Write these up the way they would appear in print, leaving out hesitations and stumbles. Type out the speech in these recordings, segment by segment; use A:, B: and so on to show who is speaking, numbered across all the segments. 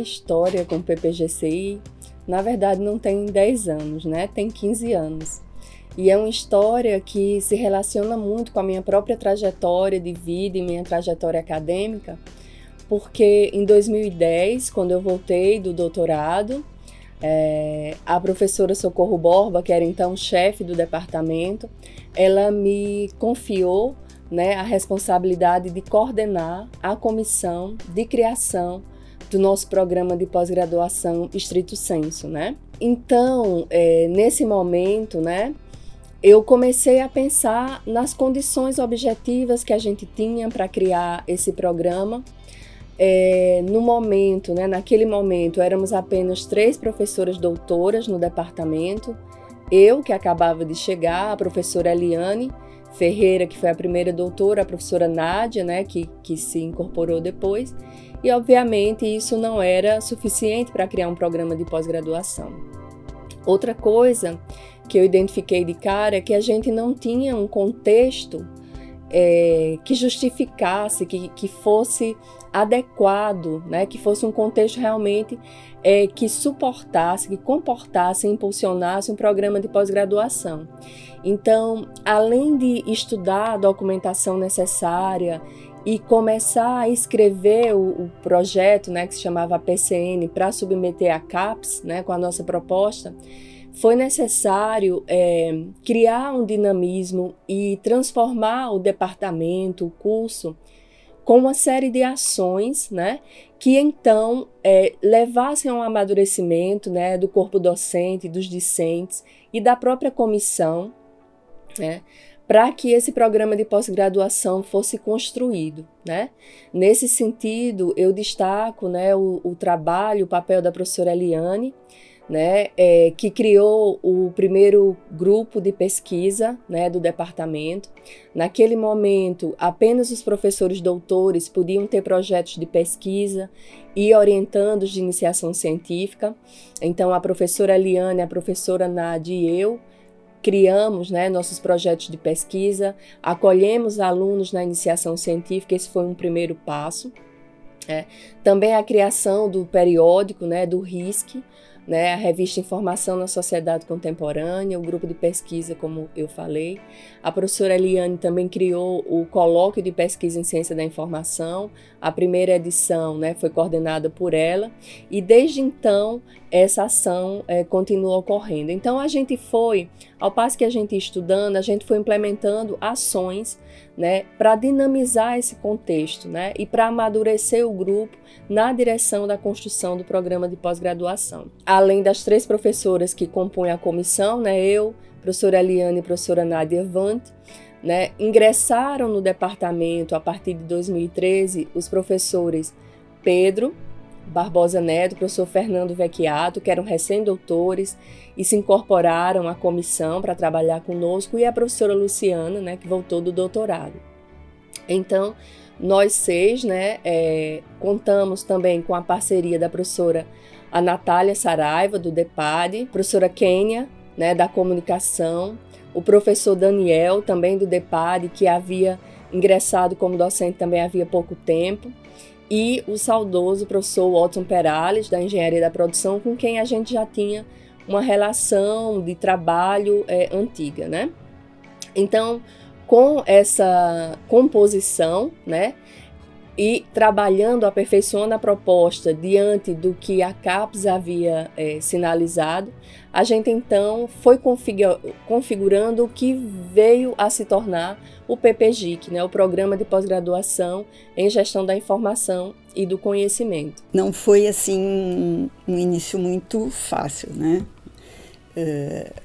A: história com o PPGCI, na verdade, não tem 10 anos, né? Tem 15 anos. E é uma história que se relaciona muito com a minha própria trajetória de vida e minha trajetória acadêmica, porque em 2010, quando eu voltei do doutorado, a professora Socorro Borba, que era então chefe do departamento, ela me confiou, né, a responsabilidade de coordenar a comissão de criação do nosso programa de pós-graduação estrito sensu, né? Então, nesse momento, né, eu comecei a pensar nas condições objetivas que a gente tinha para criar esse programa. No momento, né, naquele momento, éramos apenas 3 professoras doutoras no departamento. Eu, que acabava de chegar, a professora Eliane Ferreira, que foi a primeira doutora, a professora Nádia, né, que se incorporou depois, e obviamente isso não era suficiente para criar um programa de pós-graduação. Outra coisa que eu identifiquei de cara é que a gente não tinha um contexto que justificasse, que fosse adequado, né, que fosse um contexto realmente que suportasse, que comportasse e impulsionasse um programa de pós-graduação. Então, além de estudar a documentação necessária e começar a escrever o projeto, né, que se chamava PCN, para submeter a CAPES, né, com a nossa proposta, foi necessário criar um dinamismo e transformar o departamento, o curso, com uma série de ações, né, que então levassem ao amadurecimento, né, do corpo docente, dos discentes e da própria comissão, né, para que esse programa de pós-graduação fosse construído, né? Nesse sentido, eu destaco, né, o trabalho, o papel da professora Eliane, né, que criou o primeiro grupo de pesquisa, né, do departamento. Naquele momento, apenas os professores doutores podiam ter projetos de pesquisa e orientandos de iniciação científica. Então, a professora Eliane, a professora Nádia e eu criamos, né, nossos projetos de pesquisa, acolhemos alunos na iniciação científica, esse foi um primeiro passo. Também a criação do periódico, né, do RISC, né, a revista Informação na Sociedade Contemporânea, o grupo de pesquisa, como eu falei. A professora Eliane também criou o Colóquio de Pesquisa em Ciência da Informação. A primeira edição, né, foi coordenada por ela e desde então essa ação continua ocorrendo. Então a gente foi, ao passo que a gente ia estudando, a gente foi implementando ações, né, para dinamizar esse contexto, né, e para amadurecer o grupo na direção da construção do programa de pós-graduação. Além das 3 professoras que compõem a comissão, né, eu, professora Eliane e professora Nádia Vante, né, ingressaram no departamento a partir de 2013 os professores Pedro Barbosa Neto, professor Fernando Vecchiato, que eram recém-doutores e se incorporaram à comissão para trabalhar conosco, e a professora Luciana, né, que voltou do doutorado. Então, nós 6, né, contamos também com a parceria da professora a Natália Saraiva, do DEPAD, professora Kênia, né, da comunicação, o professor Daniel, também do DEPAD, que havia ingressado como docente também havia pouco tempo, e o saudoso professor Watson Perales, da Engenharia da Produção, com quem a gente já tinha uma relação de trabalho antiga, né? Então, com essa composição, né, e trabalhando, aperfeiçoando a proposta diante do que a CAPES havia sinalizado, a gente então foi configurando o que veio a se tornar o PPGIC, né, o Programa de Pós-Graduação em Gestão da Informação e do Conhecimento.
B: Não foi assim um início muito fácil, né?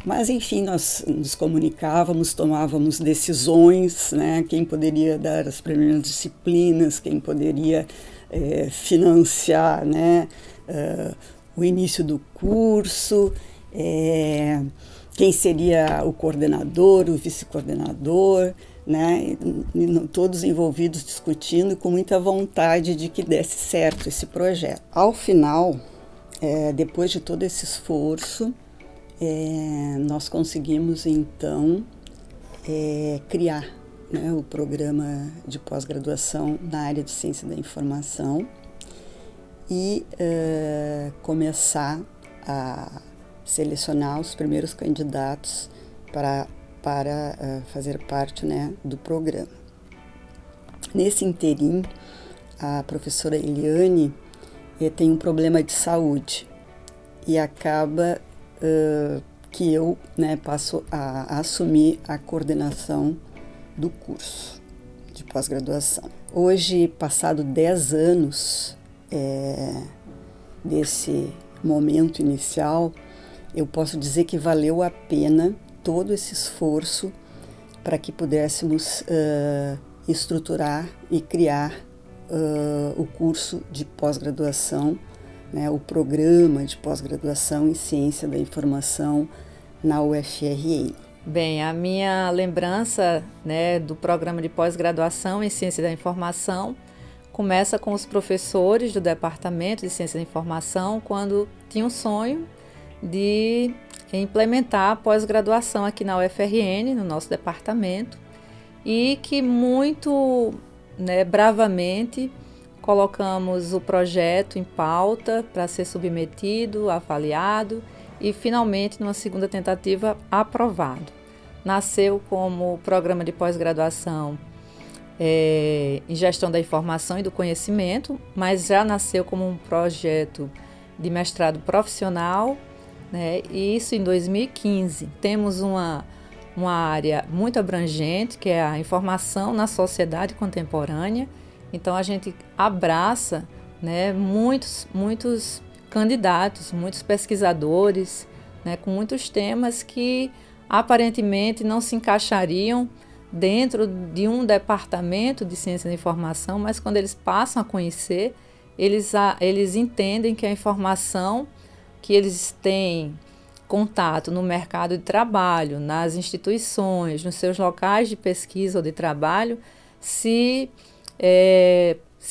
B: Mas enfim, nós nos comunicávamos, tomávamos decisões, né? Quem poderia dar as primeiras disciplinas, quem poderia financiar, né? O início do curso, quem seria o coordenador, o vice-coordenador, né? E todos envolvidos discutindo com muita vontade de que desse certo esse projeto. Ao final, depois de todo esse esforço, nós conseguimos então criar, né, o programa de pós-graduação na área de ciência da informação, e começar a selecionar os primeiros candidatos para fazer parte, né, do programa. Nesse interim, a professora Eliane tem um problema de saúde e acaba que eu, né, passo a assumir a coordenação do curso de pós-graduação. Hoje, passado 10 anos desse momento inicial, eu posso dizer que valeu a pena todo esse esforço para que pudéssemos estruturar e criar o curso de pós-graduação, né, o programa de pós-graduação em Ciência da Informação na UFRN.
C: Bem, a minha lembrança, né, do programa de pós-graduação em Ciência da Informação começa com os professores do Departamento de Ciência da Informação, quando tinham um sonho de implementar a pós-graduação aqui na UFRN, no nosso departamento, e que muito, né, bravamente colocamos o projeto em pauta para ser submetido, avaliado e finalmente, numa segunda tentativa, aprovado. Nasceu como programa de pós-graduação em Gestão da Informação e do Conhecimento, mas já nasceu como um projeto de mestrado profissional, né? E isso em 2015. Temos uma área muito abrangente, que é a informação na sociedade contemporânea. Então, a gente abraça, né, muitos candidatos, muitos pesquisadores, né, com muitos temas que aparentemente não se encaixariam dentro de um departamento de ciência da informação, mas quando eles passam a conhecer, eles entendem que a informação que eles têm contato no mercado de trabalho, nas instituições, nos seus locais de pesquisa ou de trabalho, se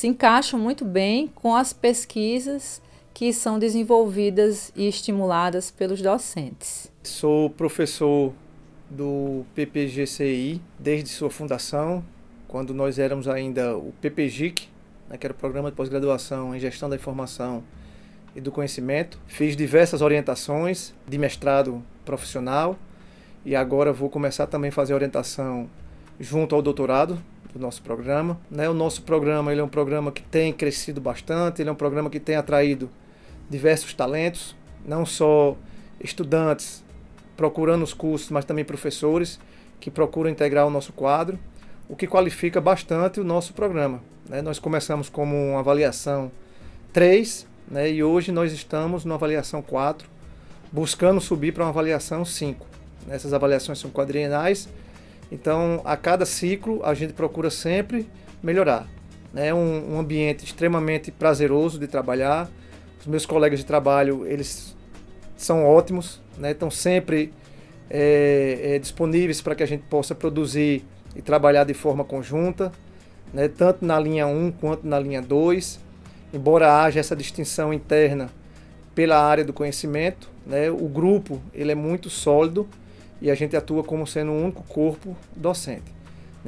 C: encaixam muito bem com as pesquisas que são desenvolvidas e estimuladas pelos docentes.
D: Sou professor do PPGCI desde sua fundação, quando nós éramos ainda o PPGIC, né, que era o Programa de Pós-Graduação em Gestão da Informação e do Conhecimento. Fiz diversas orientações de mestrado profissional e agora vou começar também a fazer orientação junto ao doutorado do nosso programa. O nosso programa ele é um programa que tem crescido bastante, ele é um programa que tem atraído diversos talentos, não só estudantes procurando os cursos, mas também professores que procuram integrar o nosso quadro, o que qualifica bastante o nosso programa. Nós começamos como uma avaliação 3, e hoje nós estamos numa avaliação 4, buscando subir para uma avaliação 5. Essas avaliações são quadrienais, então a cada ciclo a gente procura sempre melhorar. É um ambiente extremamente prazeroso de trabalhar. Os meus colegas de trabalho, eles são ótimos, estão sempre disponíveis para que a gente possa produzir e trabalhar de forma conjunta, tanto na linha 1 quanto na linha 2. Embora haja essa distinção interna pela área do conhecimento, o grupo ele é muito sólido e a gente atua como sendo um único corpo docente,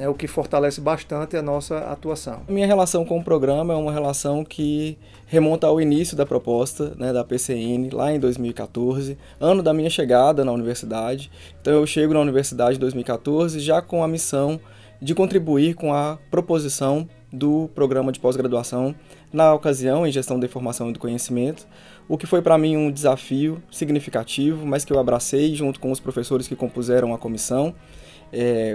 D: o que fortalece bastante a nossa atuação.
E: Minha relação com o programa é uma relação que remonta ao início da proposta, da PCN, lá em 2014, ano da minha chegada na universidade. Então eu chego na universidade em 2014 já com a missão de contribuir com a proposição do programa de pós-graduação, na ocasião em Gestão da Informação e do Conhecimento, o que foi para mim um desafio significativo, mas que eu abracei junto com os professores que compuseram a comissão,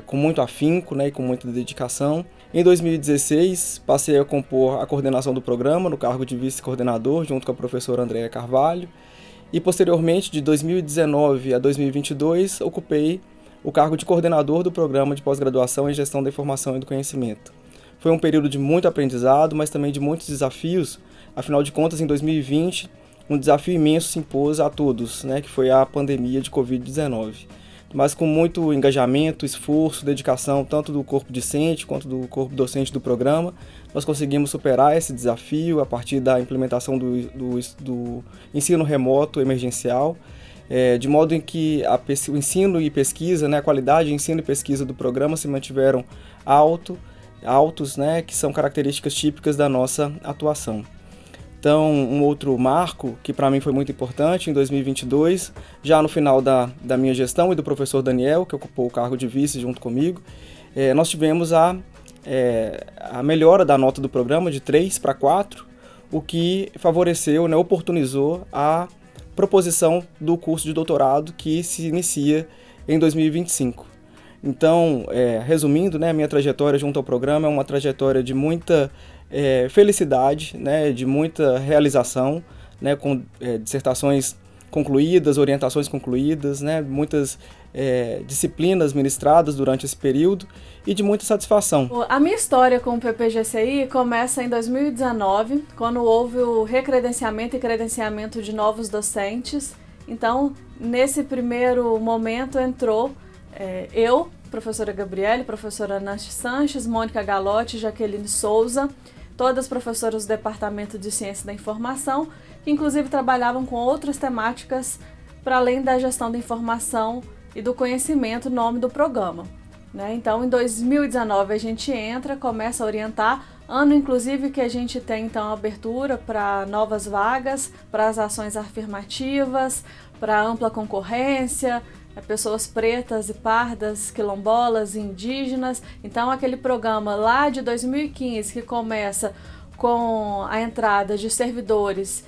E: com muito afinco, e com muita dedicação. Em 2016, passei a compor a coordenação do programa, no cargo de vice-coordenador, junto com a professora Andréa Carvalho, e posteriormente, de 2019 a 2022, ocupei o cargo de coordenador do programa de pós-graduação em Gestão da Informação e do Conhecimento. Foi um período de muito aprendizado, mas também de muitos desafios. Afinal de contas, em 2020, um desafio imenso se impôs a todos, que foi a pandemia de Covid-19. Mas com muito engajamento, esforço, dedicação, tanto do corpo discente quanto do corpo docente do programa, nós conseguimos superar esse desafio a partir da implementação do ensino remoto emergencial, de modo em que o ensino e pesquisa, a qualidade de ensino e pesquisa do programa se mantiveram altos, que são características típicas da nossa atuação. Então, um outro marco que para mim foi muito importante, em 2022, já no final da minha gestão e do professor Daniel, que ocupou o cargo de vice junto comigo, nós tivemos a melhora da nota do programa de 3 para 4, o que favoreceu, né, oportunizou a proposição do curso de doutorado que se inicia em 2025. Então, resumindo, né, a minha trajetória junto ao programa é uma trajetória de muita felicidade, né, de muita realização, né, com dissertações concluídas, orientações concluídas, né, muitas disciplinas ministradas durante esse período e de muita satisfação.
F: A minha história com o PPGCI começa em 2019, quando houve o recredenciamento e credenciamento de novos docentes. Então, nesse primeiro momento entrou eu, professora Gabriele, professora Nancy Sanches, Mônica Galotti, Jaqueline Souza, todas professoras do Departamento de Ciência da Informação, que inclusive trabalhavam com outras temáticas para além da gestão da informação e do conhecimento, nome do programa. Então, em 2019 a gente começa a orientar, ano inclusive que a gente tem então abertura para novas vagas, para as ações afirmativas, para ampla concorrência, pessoas pretas e pardas, quilombolas, indígenas. Então, aquele programa lá de 2015 que começa com a entrada de servidores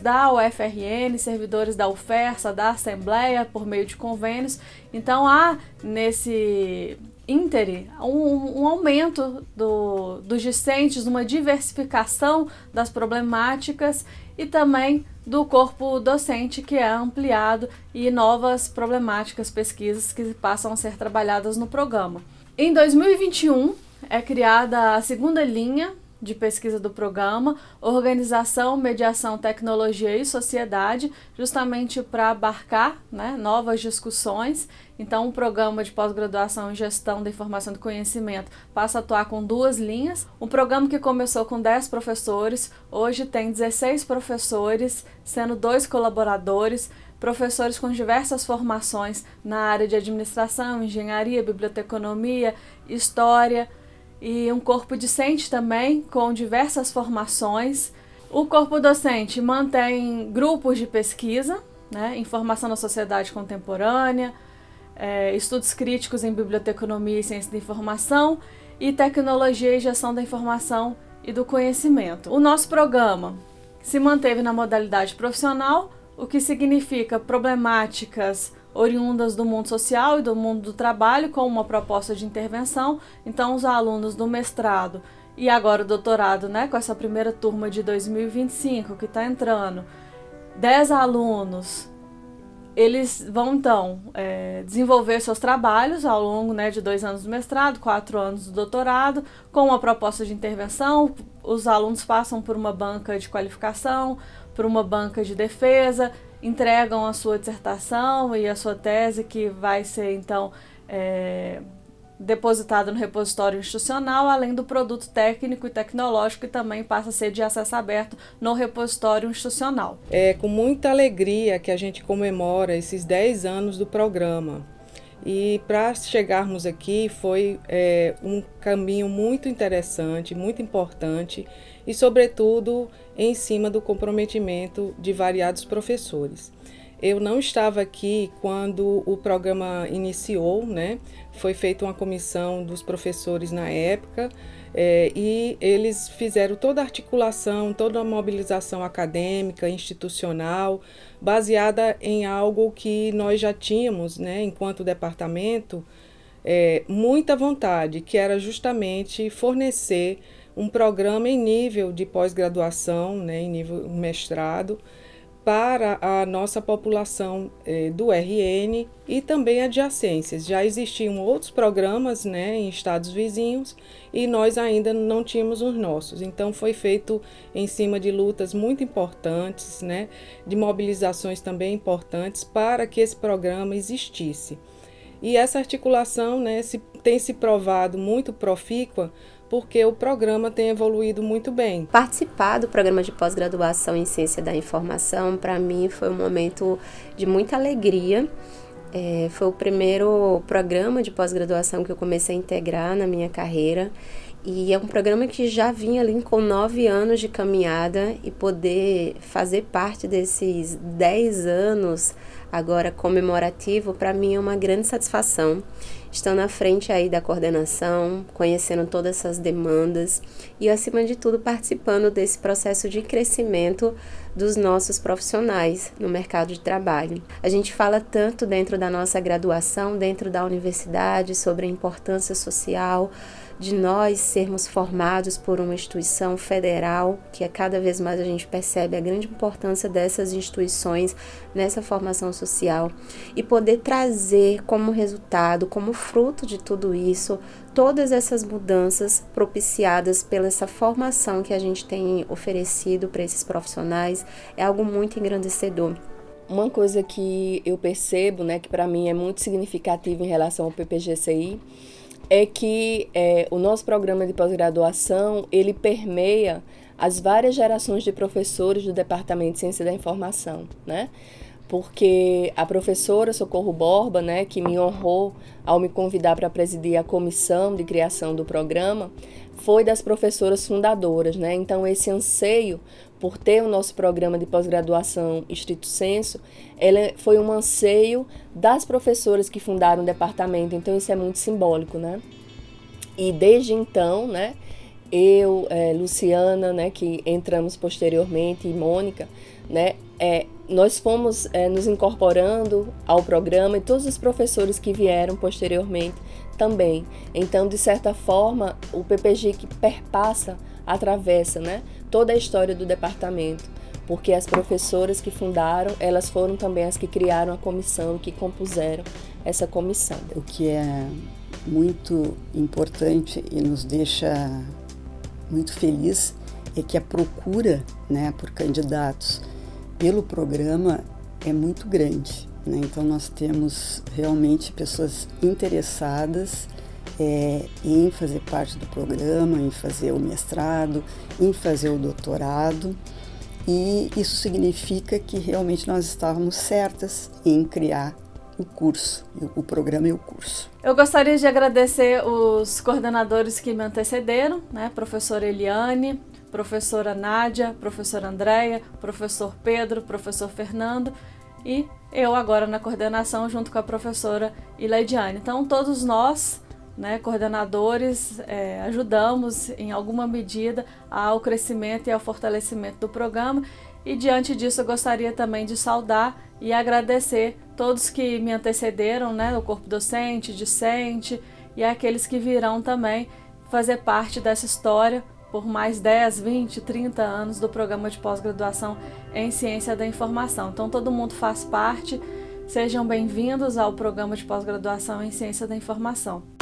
F: da UFRN, servidores da UFERSA, da Assembleia, por meio de convênios. Então, há nesse íntere um aumento dos discentes, uma diversificação das problemáticas e também do corpo docente, que é ampliado, e novas problemáticas, pesquisas que passam a ser trabalhadas no programa. Em 2021 é criada a segunda linha de pesquisa do programa, Organização, Mediação, Tecnologia e Sociedade, justamente para abarcar, novas discussões. Então, o programa de pós-graduação em Gestão da Informação e do Conhecimento passa a atuar com 2 linhas. Um programa que começou com 10 professores, hoje tem 16 professores, sendo 2 colaboradores, professores com diversas formações na área de administração, engenharia, biblioteconomia, história, e um corpo discente também, com diversas formações. O corpo docente mantém grupos de pesquisa, informação na sociedade contemporânea, estudos críticos em biblioteconomia e ciência da informação, e tecnologia e gestão da informação e do conhecimento. O nosso programa se manteve na modalidade profissional, o que significa problemáticas oriundas do mundo social e do mundo do trabalho, com uma proposta de intervenção. Então, os alunos do mestrado e agora o doutorado, com essa primeira turma de 2025 que está entrando, 10 alunos, eles vão então desenvolver seus trabalhos ao longo de 2 anos do mestrado, 4 anos do doutorado, com uma proposta de intervenção. Os alunos passam por uma banca de qualificação, por uma banca de defesa, entregam a sua dissertação e a sua tese, que vai ser então depositada no repositório institucional, além do produto técnico e tecnológico, que também passa a ser de acesso aberto no repositório institucional.
G: É com muita alegria que a gente comemora esses 10 anos do programa. E para chegarmos aqui foi um caminho muito interessante, muito importante e, sobretudo, em cima do comprometimento de variados professores. Eu não estava aqui quando o programa iniciou, Foi feita uma comissão dos professores na época e eles fizeram toda a articulação, toda a mobilização acadêmica, institucional, baseada em algo que nós já tínhamos, enquanto departamento, muita vontade, que era justamente fornecer um programa em nível de pós-graduação, em nível mestrado, para a nossa população do RN e também adjacências. Já existiam outros programas em estados vizinhos e nós ainda não tínhamos os nossos. Então foi feito em cima de lutas muito importantes, de mobilizações também importantes para que esse programa existisse. E essa articulação tem se provado muito profícua, porque o programa tem evoluído muito bem.
H: Participar do programa de pós-graduação em Ciência da Informação, para mim, foi um momento de muita alegria. Foi o primeiro programa de pós-graduação que eu comecei a integrar na minha carreira E é um programa que já vinha ali com 9 anos de caminhada, e poder fazer parte desses 10 anos agora comemorativo, para mim é uma grande satisfação. Estando à frente aí da coordenação, conhecendo todas essas demandas e, acima de tudo, participando desse processo de crescimento dos nossos profissionais no mercado de trabalho. A gente fala tanto dentro da nossa graduação, dentro da universidade, sobre a importância social de nós sermos formados por uma instituição federal, que cada vez mais a gente percebe a grande importância dessas instituições nessa formação social, e poder trazer como resultado, como fruto de tudo isso, todas essas mudanças propiciadas pela essa formação que a gente tem oferecido para esses profissionais, é algo muito engrandecedor.
A: Uma coisa que eu percebo, né, que para mim é muito significativa em relação ao PPGCI, é que o nosso programa de pós-graduação, ele permeia as várias gerações de professores do Departamento de Ciência da Informação, né? Porque a professora Socorro Borba, né, que me honrou ao me convidar para presidir a comissão de criação do programa, foi das professoras fundadoras, né? Então, esse anseio por ter o nosso programa de pós-graduação estrito sensu, ela foi um anseio das professoras que fundaram o departamento, então isso é muito simbólico, né? E desde então, né, eu, Luciana, né, que entramos posteriormente, e Mônica, né, nós fomos nos incorporando ao programa, e todos os professores que vieram posteriormente também. Então, de certa forma, o PPGIC atravessa, né, toda a história do departamento, porque as professoras que fundaram, elas foram também as que criaram a comissão, que compuseram essa comissão.
B: O que é muito importante e nos deixa muito feliz é que a procura, né, por candidatos pelo programa é muito grande, né? Então nós temos realmente pessoas interessadas em fazer parte do programa, em fazer o mestrado, em fazer o doutorado, e isso significa que realmente nós estávamos certas em criar o curso, o programa e o curso.
F: Eu gostaria de agradecer os coordenadores que me antecederam, né? Professora Eliane, professora Nádia, professora Andréia, professor Pedro, professor Fernando, e eu agora na coordenação junto com a professora Ileidiane. Então todos nós, né, coordenadores, ajudamos em alguma medida ao crescimento e ao fortalecimento do programa, e diante disso eu gostaria também de saudar e agradecer todos que me antecederam, né, o corpo docente, discente, e aqueles que virão também fazer parte dessa história por mais 10, 20, 30 anos do programa de pós-graduação em Ciência da Informação. Então todo mundo faz parte, sejam bem-vindos ao programa de pós-graduação em Ciência da Informação.